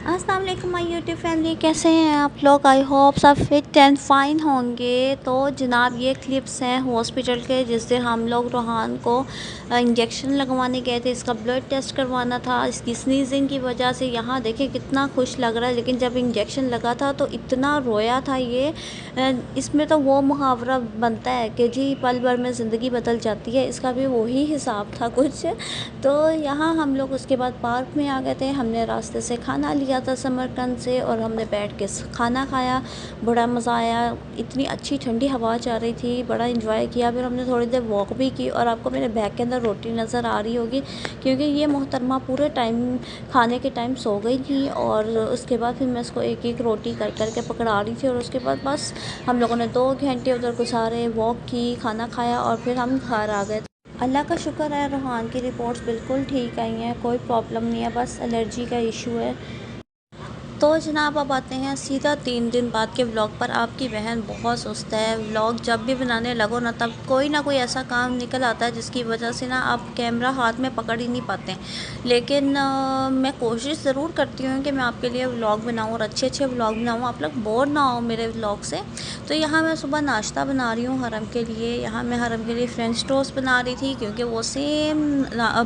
अस्सलाम वालेकुम my YouTube family, कैसे हैं आप लोग। आई होप सब फिट एंड फाइन होंगे। तो जनाब ये क्लिप्स हैं हॉस्पिटल के, जिससे हम लोग रोहान को इंजेक्शन लगवाने गए थे। इसका ब्लड टेस्ट करवाना था। इसकी स्नीजिंग की वजह से यहाँ देखें कितना खुश लग रहा है, लेकिन जब इंजेक्शन लगा था तो इतना रोया था ये। इसमें तो वो मुहावरा बनता है कि जी पल भर में ज़िंदगी बदल जाती है, इसका भी वही हिसाब था कुछ। तो यहाँ हम लोग उसके बाद पार्क में आ गए थे। हमने रास्ते से खाना लिया था समरकंद से, और हमने बैठ के खाना खाया। बड़ा मज़ा आया, इतनी अच्छी ठंडी हवा चल रही थी, बड़ा इंजॉय किया। फिर हमने थोड़ी देर वॉक भी की, और आपको मेरे बैग के अंदर रोटी नज़र आ रही होगी, क्योंकि ये मोहतरमा पूरे टाइम खाने के टाइम सो गई थी। और उसके बाद फिर मैं इसको एक एक रोटी कर कर के पकड़ा रही थी, और उसके बाद बस हम लोगों ने 2 घंटे उधर गुजारे, वॉक की, खाना खाया, और फिर हम घर आ गए। अल्लाह का शुक्र है, रोहान की रिपोर्ट्स बिल्कुल ठीक आई हैं, कोई प्रॉब्लम नहीं है, बस एलर्जी का इशू है। तो जनाब अब आते हैं सीधा 3 दिन बाद के व्लॉग पर। आपकी बहन बहुत सुस्त है। व्लॉग जब भी बनाने लगो ना, तब कोई ना कोई ऐसा काम निकल आता है जिसकी वजह से ना आप कैमरा हाथ में पकड़ ही नहीं पाते। लेकिन मैं कोशिश ज़रूर करती हूँ कि मैं आपके लिए व्लॉग बनाऊँ और अच्छे अच्छे व्लॉग बनाऊँ, आप लोग बोर ना हो मेरे व्लॉग से। तो यहाँ मैं सुबह नाश्ता बना रही हूँ हरम के लिए। यहाँ मैं हरम के लिए फ्रेंच टोस्ट बना रही थी, क्योंकि वो सेम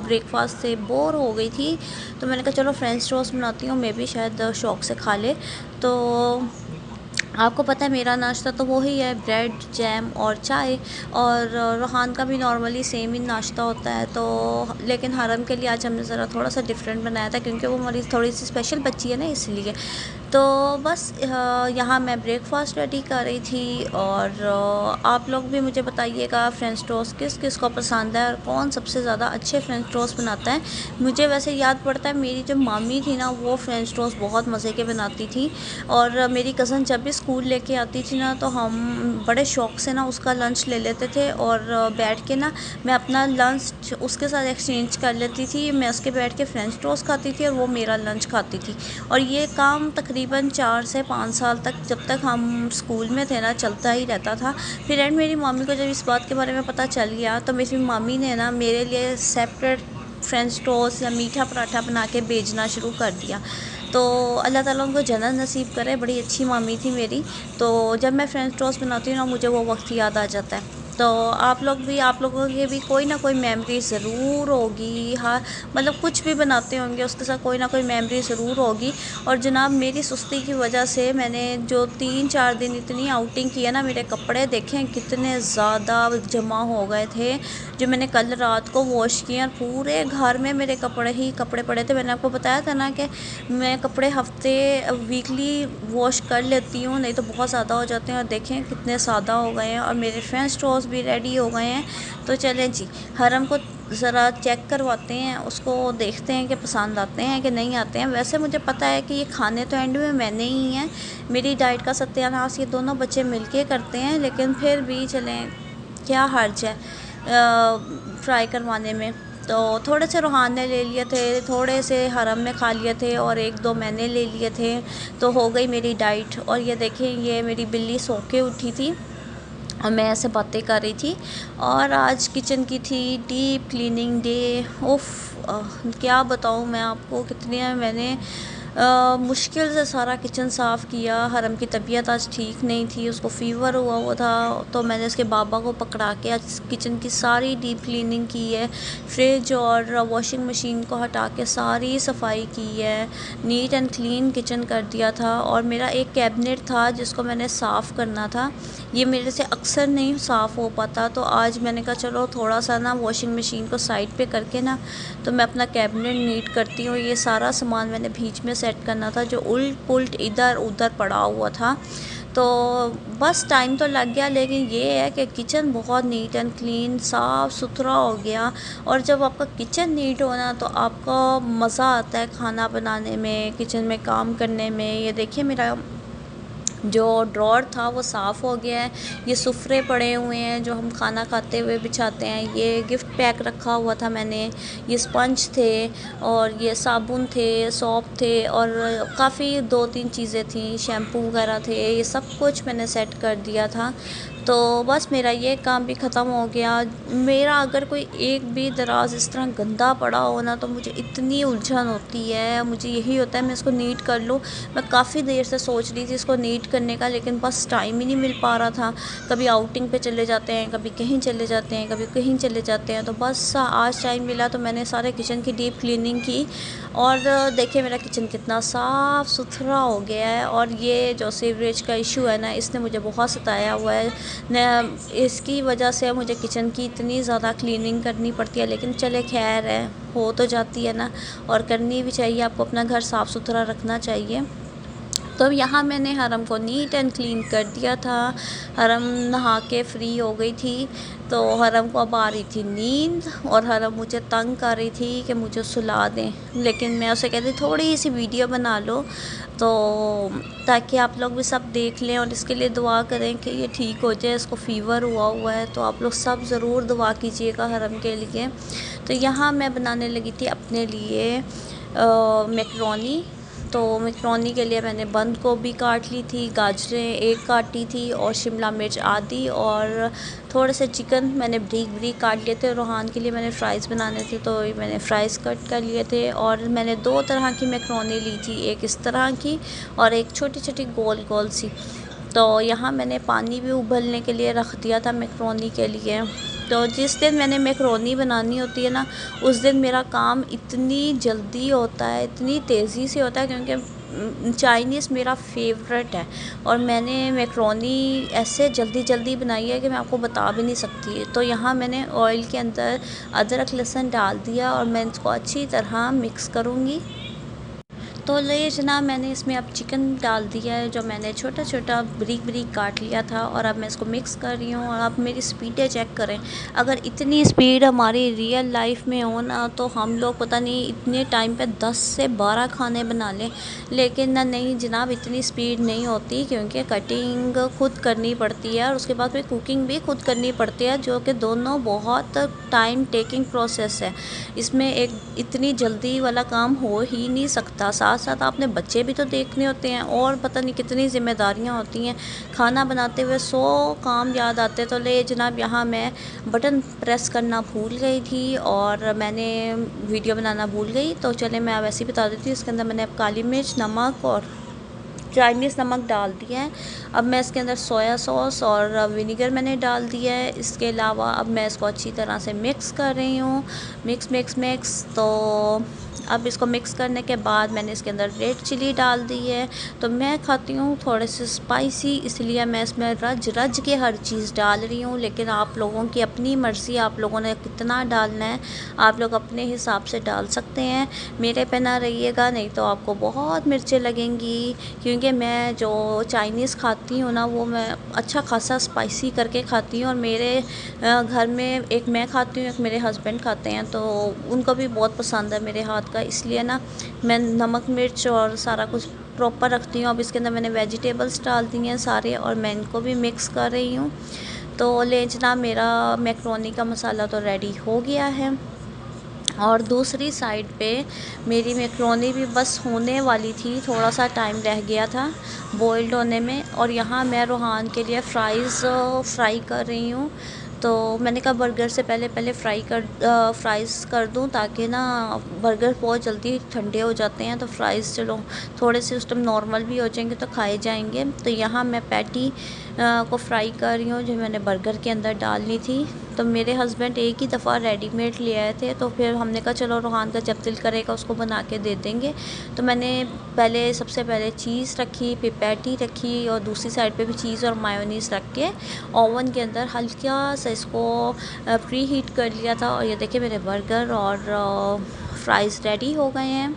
ब्रेकफास्ट से बोर हो गई थी। तो मैंने कहा चलो फ्रेंच टोस्ट बनाती हूँ, मैं भी शायद शौक़ से खा ले। तो आपको पता है मेरा नाश्ता तो वही है, ब्रेड जैम और चाय। और रोहान का भी नॉर्मली सेम ही नाश्ता होता है। तो लेकिन हरम के लिए आज हमने ज़रा थोड़ा सा डिफरेंट बनाया था, क्योंकि वो हमारी थोड़ी सी स्पेशल बच्ची है ना, इसलिए। तो बस यहाँ मैं ब्रेकफास्ट रेडी कर रही थी। और आप लोग भी मुझे बताइएगा फ्रेंच टोस्ट किस किस को पसंद है, और कौन सबसे ज़्यादा अच्छे फ्रेंच टोस्ट बनाता है। मुझे वैसे याद पड़ता है मेरी जो मामी थी ना, वो फ्रेंच टोस्ट बहुत मज़े के बनाती थी। और मेरी कज़न जब भी स्कूल लेके आती थी ना, तो हम बड़े शौक़ से ना उसका लंच ले लेते थे, और बैठ के ना मैं अपना लंच उसके साथ एक्सचेंज कर लेती थी। मैं उसके बैठ के फ्रेंच टोस्ट खाती थी, और वो मेरा लंच खाती थी। और ये काम तकरीबन 4 से 5 साल तक, जब तक हम स्कूल में थे ना, चलता ही रहता था। फिर एंड मेरी मम्मी को जब इस बात के बारे में पता चल गया, तो मेरी मम्मी ने ना मेरे लिए सेपरेट फ्रेंच टोस्ट या मीठा पराठा बना के भेजना शुरू कर दिया। तो अल्लाह ताला उनको जन्नत नसीब करे, बड़ी अच्छी मामी थी मेरी। तो जब मैं फ्रेंच टोस्ट बनाती हूँ ना, मुझे वो वक्त याद आ जाता है। तो आप लोगों की भी कोई ना कोई मेमोरी ज़रूर होगी। हाँ, मतलब कुछ भी बनाते होंगे उसके साथ कोई ना कोई मेमोरी ज़रूर होगी। और जनाब मेरी सुस्ती की वजह से मैंने जो 3-4 दिन इतनी आउटिंग की है ना, मेरे कपड़े देखें कितने ज़्यादा जमा हो गए थे, जो मैंने कल रात को वॉश किए। और पूरे घर में मेरे कपड़े ही कपड़े पड़े थे। मैंने आपको बताया था ना कि मैं कपड़े हफ्ते वीकली वॉश कर लेती हूँ, नहीं तो बहुत ज़्यादा हो जाते हैं। और देखें कितने ज़्यादा हो गए हैं, और मेरे फ्रेंच टोस्ट भी रेडी हो गए हैं। तो चलें जी, हरम को ज़रा चेक करवाते हैं, उसको देखते हैं कि पसंद आते हैं कि नहीं आते हैं। वैसे मुझे पता है कि ये खाने तो एंड में मैंने ही हैं, मेरी डाइट का सत्यानाश ये दोनों बच्चे मिलके करते हैं। लेकिन फिर भी चलें, क्या हर्ज है ट्राई करवाने में। तो थोड़े से रूहान ने ले लिए थे, थोड़े से हरम ने खा लिए थे, और 1-2 मैंने ले लिए थे। तो हो गई मेरी डाइट। और ये देखें, ये मेरी बिल्ली सो के उठी थी, और मैं ऐसे बातें कर रही थी। और आज किचन की थी डीप क्लीनिंग डे। उफ़, क्या बताऊँ मैं आपको, कितने मैंने मुश्किल से सारा किचन साफ़ किया। हरम की तबीयत आज ठीक नहीं थी, उसको फ़ीवर हुआ था। तो मैंने उसके बाबा को पकड़ा के आज किचन की सारी डीप क्लीनिंग की है। फ्रिज और वॉशिंग मशीन को हटा के सारी सफाई की है। नीट एंड क्लीन किचन कर दिया था। और मेरा एक कैबिनेट था जिसको मैंने साफ़ करना था, ये मेरे से अक्सर नहीं साफ़ हो पाता। तो आज मैंने कहा चलो थोड़ा सा ना वॉशिंग मशीन को साइड पे करके ना, तो मैं अपना कैबिनेट नीट करती हूँ। ये सारा सामान मैंने बीच में सेट करना था, जो उल्ट पुल्ट इधर उधर पड़ा हुआ था। तो बस टाइम तो लग गया, लेकिन ये है कि किचन बहुत नीट एंड क्लीन साफ़ सुथरा हो गया। और जब आपका किचन नीट होना, तो आपका मज़ा आता है खाना बनाने में, किचन में काम करने में। ये देखिए मेरा जो ड्रॉर था वो साफ़ हो गया है। ये सुफ़रे पड़े हुए हैं जो हम खाना खाते हुए बिछाते हैं। ये गिफ्ट पैक रखा हुआ था मैंने। ये स्पंज थे, और ये साबुन थे, सोप थे, और काफ़ी 2-3 चीज़ें थी, शैम्पू वगैरह थे। ये सब कुछ मैंने सेट कर दिया था। तो तो बस मेरा ये काम भी ख़त्म हो गया। मेरा अगर कोई एक भी दराज़ इस तरह गंदा पड़ा हो ना तो मुझे इतनी उलझन होती है, मुझे यही होता है मैं इसको नीट कर लूँ। मैं काफ़ी देर से सोच रही थी इसको नीट करने का, लेकिन बस टाइम ही नहीं मिल पा रहा था। कभी आउटिंग पे चले जाते हैं, कभी कहीं चले जाते हैं, कभी कहीं चले जाते हैं, तो बस आज टाइम मिला तो मैंने सारे किचन की डीप क्लीनिंग की। और देखिए मेरा किचन कितना साफ़ सुथरा हो गया है। और ये जो सीवरेज का इशू है ना, इसने मुझे बहुत सताया हुआ है न, इसकी वजह से मुझे किचन की इतनी ज़्यादा क्लीनिंग करनी पड़ती है, लेकिन चले खैर है, हो तो जाती है ना, और करनी भी चाहिए। आपको अपना घर साफ़ सुथरा रखना चाहिए। तो यहाँ मैंने हरम को नीट एंड क्लीन कर दिया था। हरम नहा के फ्री हो गई थी, तो हरम को अब आ रही थी नींद, और हरम मुझे तंग कर रही थी कि मुझे सुला दें, लेकिन मैं उसे कहती थोड़ी सी वीडियो बना लो, तो ताकि आप लोग भी सब देख लें, और इसके लिए दुआ करें कि ये ठीक हो जाए। इसको फ़ीवर हुआ हुआ है, तो आप लोग सब ज़रूर दुआ कीजिएगा हरम के लिए। तो यहाँ मैं बनाने लगी थी अपने लिए मैकरोनी। तो मैकरोनी के लिए मैंने बंद गोभी काट ली थी, गाजरें एक काटी थी, और शिमला मिर्च आधी, और थोड़े से चिकन मैंने बारीक बारीक काट लिए थे। रोहान के लिए मैंने फ़्राइज़ बनाने थे, तो मैंने फ़्राइज़ कट कर लिए थे। और मैंने दो तरह की मैकरोनी ली थी, एक इस तरह की और एक छोटी छोटी गोल गोल सी। तो यहाँ मैंने पानी भी उबलने के लिए रख दिया था मैकरोनी के लिए। तो जिस दिन मैंने मैकरोनी बनानी होती है ना, उस दिन मेरा काम इतनी जल्दी होता है, इतनी तेज़ी से होता है, क्योंकि चाइनीज़ मेरा फेवरेट है। और मैंने मैकरोनी ऐसे जल्दी जल्दी बनाई है कि मैं आपको बता भी नहीं सकती। तो यहाँ मैंने ऑयल के अंदर अदरक लहसुन डाल दिया, और मैं इसको अच्छी तरह मिक्स करूँगी। तो ले जनाब, मैंने इसमें अब चिकन डाल दिया है, जो मैंने छोटा छोटा बारीक बारीक काट लिया था, और अब मैं इसको मिक्स कर रही हूँ। और आप मेरी स्पीडें चेक करें, अगर इतनी स्पीड हमारी रियल लाइफ में हो ना, तो हम लोग पता नहीं इतने टाइम पे 10 से 12 खाने बना लें। लेकिन ना, नहीं जनाब, इतनी स्पीड नहीं होती, क्योंकि कटिंग खुद करनी पड़ती है, और उसके बाद फिर कुकिंग भी खुद करनी पड़ती है, जो कि दोनों बहुत टाइम टेकिंग प्रोसेस है। इसमें एक इतनी जल्दी वाला काम हो ही नहीं सकता। साथ साथ आपने बच्चे भी तो देखने होते हैं, और पता नहीं कितनी ज़िम्मेदारियां होती हैं। खाना बनाते हुए 100 काम याद आते। तो ले जनाब, यहाँ मैं बटन प्रेस करना भूल गई थी, और मैंने वीडियो बनाना भूल गई। तो चले मैं वैसे ही बता देती हूँ। इसके अंदर मैंने अब काली मिर्च, नमक और चाइनीज़ नमक डाल दिया है। अब मैं इसके अंदर सोया सॉस और विनेगर मैंने डाल दिया है। इसके अलावा अब मैं इसको अच्छी तरह से मिक्स कर रही हूँ, मिक्स मिक्स मिक्स। तो अब इसको मिक्स करने के बाद मैंने इसके अंदर रेड चिली डाल दी है। तो मैं खाती हूँ थोड़े से स्पाइसी, इसलिए मैं इसमें रज रज के हर चीज़ डाल रही हूँ। लेकिन आप लोगों की अपनी मर्ज़ी, आप लोगों ने कितना डालना है आप लोग अपने हिसाब से डाल सकते हैं। मेरे पे ना रहिएगा, नहीं तो आपको बहुत मिर्चें लगेंगी, क्योंकि मैं जो चाइनीज़ खाती हूँ ना, वो मैं अच्छा खासा स्पाइसी करके खाती हूँ। और मेरे घर में एक मैं खाती हूँ, एक मेरे हस्बैंड खाते हैं, तो उनको भी बहुत पसंद है मेरे हाथ का। इसलिए ना मैं नमक मिर्च और सारा कुछ प्रॉपर रखती हूँ। अब इसके अंदर मैंने वेजिटेबल्स डाल दी हैं सारे, और मैं इनको भी मिक्स कर रही हूँ। तो ले जनाब, मेरा मैकरोनी का मसाला तो रेडी हो गया है। और दूसरी साइड पे मेरी मैकरोनी भी बस होने वाली थी, थोड़ा सा टाइम रह गया था बॉइल्ड होने में। और यहाँ मैं रोहान के लिए फ्राई कर रही हूँ। तो मैंने कहा बर्गर से पहले पहले फ्राइज़ कर दूँ, ताकि ना बर्गर बहुत जल्दी ठंडे हो जाते हैं। तो फ्राइज़ चलो थोड़े से उस टाइम नॉर्मल भी हो जाएंगे तो खाए जाएंगे। तो यहाँ मैं पैटी को फ्राई कर रही हूँ, जो मैंने बर्गर के अंदर डालनी थी। तो मेरे हस्बैंड एक ही दफ़ा रेडीमेड ले आए थे, तो फिर हमने कहा चलो रोहान का जब दिल करेगा उसको बना के दे देंगे। तो मैंने सबसे पहले चीज़ रखी, फिर पैटी रखी, और दूसरी साइड पे भी चीज़ और मायोनीज़ रख के ओवन के अंदर हल्का सा इसको प्री हीट कर लिया था। और ये देखिए मेरे बर्गर और फ्राइज़ रेडी हो गए हैं।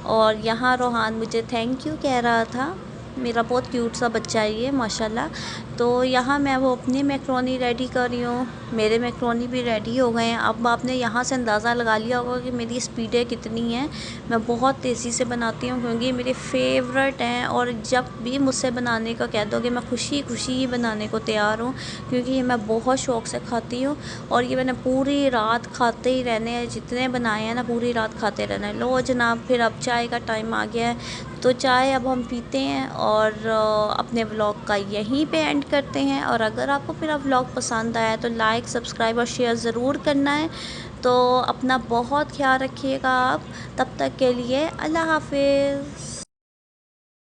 और यहाँ रोहान मुझे थैंक यू कह रहा था। मेरा बहुत क्यूट सा बच्चा है ये, माशाल्लाह। तो यहाँ मैं वो अपनी मैकरोनी रेडी कर रही हूँ, मेरे मैकरोनी भी रेडी हो गए हैं। अब आपने यहाँ से अंदाज़ा लगा लिया होगा कि मेरी स्पीडें कितनी हैं। मैं बहुत तेज़ी से बनाती हूँ, क्योंकि ये मेरे फेवरेट हैं। और जब भी मुझसे बनाने का कह दोगे, मैं खुशी खुशी ही बनाने को तैयार हूँ, क्योंकि ये मैं बहुत शौक़ से खाती हूँ। और ये मैंने पूरी रात खाते ही रहने हैं, जितने बनाए हैं ना पूरी रात खाते रहना है। लो जनाब, फिर अब चाय का टाइम आ गया है। तो तो चाय अब हम पीते हैं और अपने व्लॉग का यहीं पे एंड करते हैं। और अगर आपको मेरा व्लॉग पसंद आया तो लाइक, सब्सक्राइब और शेयर ज़रूर करना है। तो अपना बहुत ख्याल रखिएगा आप। तब तक के लिए अल्लाह हाफ़िज़।